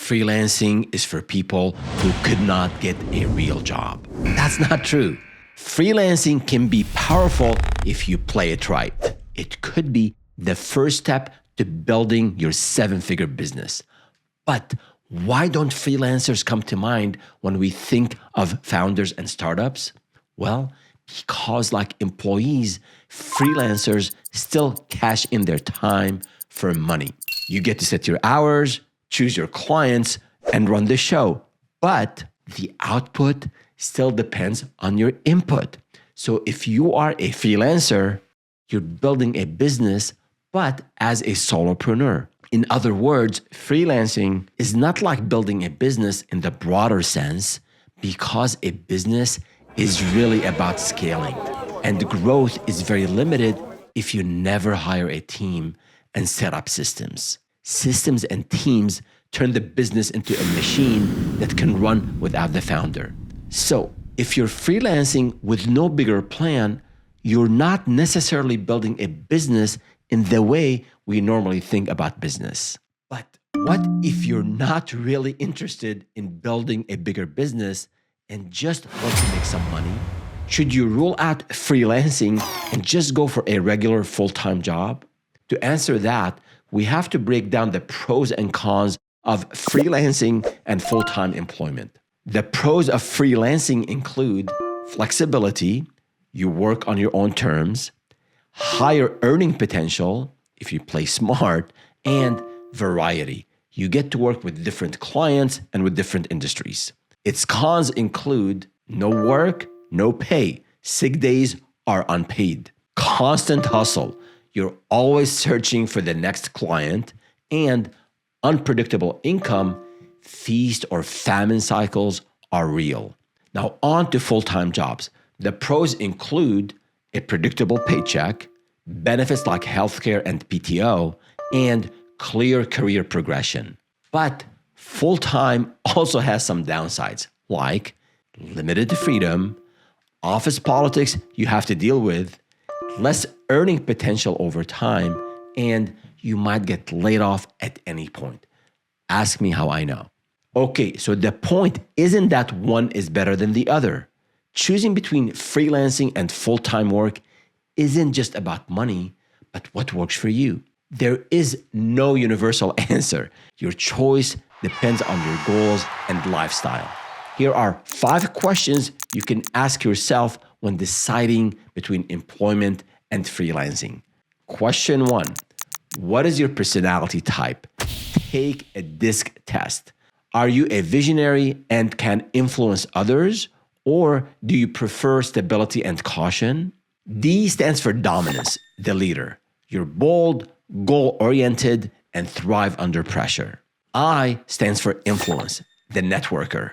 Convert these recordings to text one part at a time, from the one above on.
freelancing is for people who could not get a real job. That's not true. Freelancing can be powerful if you play it right. It could be the first step to building your seven-figure business. But why don't freelancers come to mind when we think of founders and startups? Well, because like employees, freelancers still cash in their time for money. You get to set your hours, choose your clients, and run the show. But the output still depends on your input. So if you are a freelancer, you're building a business, but as a solopreneur. In other words, freelancing is not like building a business in the broader sense, because a business is really about scaling. And growth is very limited if you never hire a team and set up systems. Systems and teams turn the business into a machine that can run without the founder. So if you're freelancing with no bigger plan, you're not necessarily building a business in the way we normally think about business. But what if you're not really interested in building a bigger business and just want to make some money? Should you rule out freelancing and just go for a regular full-time job? To answer that, we have to break down the pros and cons of freelancing and full-time employment. The pros of freelancing include flexibility, you work on your own terms, higher earning potential if you play smart, and variety. You get to work with different clients and with different industries. Its cons include no work, no pay. Sick days are unpaid. Constant hustle. You're always searching for the next client, and unpredictable income. Feast or famine cycles are real. Now on to full-time jobs. The pros include a predictable paycheck, benefits like healthcare and PTO, and clear career progression. But full-time also has some downsides, like limited freedom, office politics you have to deal with, less earning potential over time, and you might get laid off at any point. Ask me how I know. Okay, so the point isn't that one is better than the other. Choosing between freelancing and full-time work isn't just about money, but what works for you. There is no universal answer. Your choice depends on your goals and lifestyle. Here are 5 questions you can ask yourself when deciding between employment and freelancing. Question 1, what is your personality type? Take a DISC test. Are you a visionary and can influence others, or do you prefer stability and caution? D stands for dominance, the leader. You're bold, goal-oriented, and thrive under pressure. I stands for influence, the networker.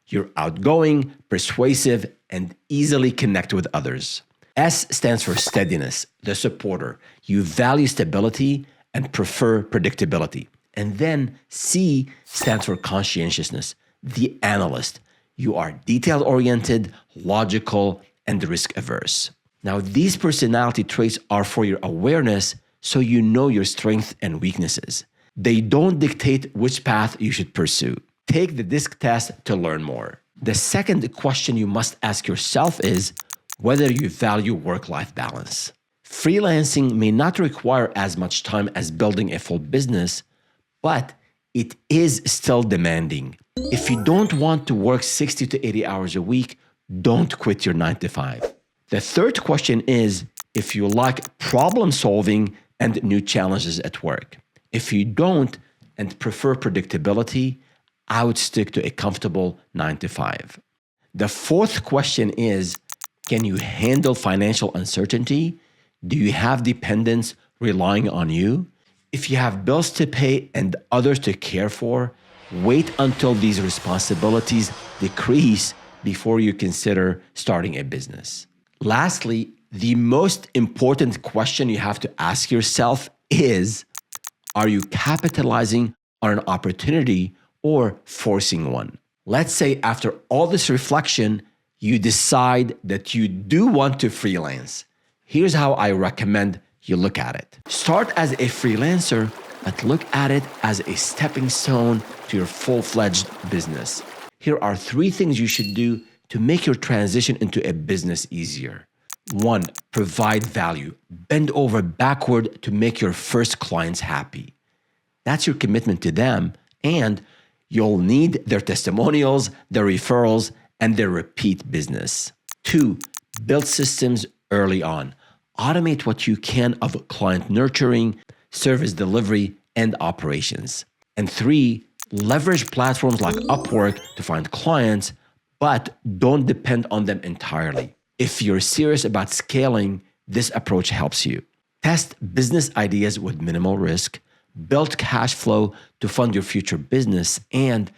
You're outgoing, persuasive, and easily connect with others. S stands for steadiness, the supporter. You value stability and prefer predictability. And then C stands for conscientiousness, the analyst. You are detail-oriented, logical, and risk-averse. Now, these personality traits are for your awareness, so you know your strengths and weaknesses. They don't dictate which path you should pursue. Take the DISC test to learn more. The second question you must ask yourself is whether you value work-life balance. Freelancing may not require as much time as building a full business, but it is still demanding. If you don't want to work 60 to 80 hours a week, don't quit your 9 to 5. The third question is if you like problem solving and new challenges at work. If you don't and prefer predictability, I would stick to a comfortable 9 to 5. The fourth question is, can you handle financial uncertainty? Do you have dependents relying on you? If you have bills to pay and others to care for, wait until these responsibilities decrease before you consider starting a business. Lastly, the most important question you have to ask yourself is, are you capitalizing on an opportunity or forcing one? Let's say after all this reflection, you decide that you do want to freelance. Here's how I recommend you look at it. Start as a freelancer but look at it as a stepping stone to your full-fledged business. Here are 3 things you should do to make your transition into a business easier. 1, provide value. Bend over backward to make your first clients happy. That's your commitment to them, and you'll need their testimonials, their referrals, and their repeat business. 2, build systems early on. Automate what you can of client nurturing, service delivery, and operations. And 3, leverage platforms like Upwork to find clients, but don't depend on them entirely. If you're serious about scaling, this approach helps you. Test business ideas with minimal risk, build cash flow to fund your future business, and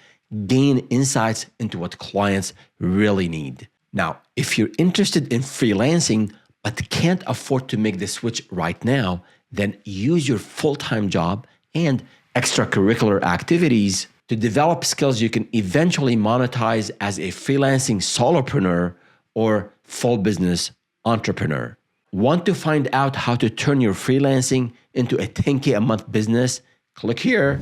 gain insights into what clients really need. Now, if you're interested in freelancing but can't afford to make the switch right now, then use your full-time job and extracurricular activities to develop skills you can eventually monetize as a freelancing solopreneur or full business entrepreneur. Want to find out how to turn your freelancing into a 10K a month business? Click here.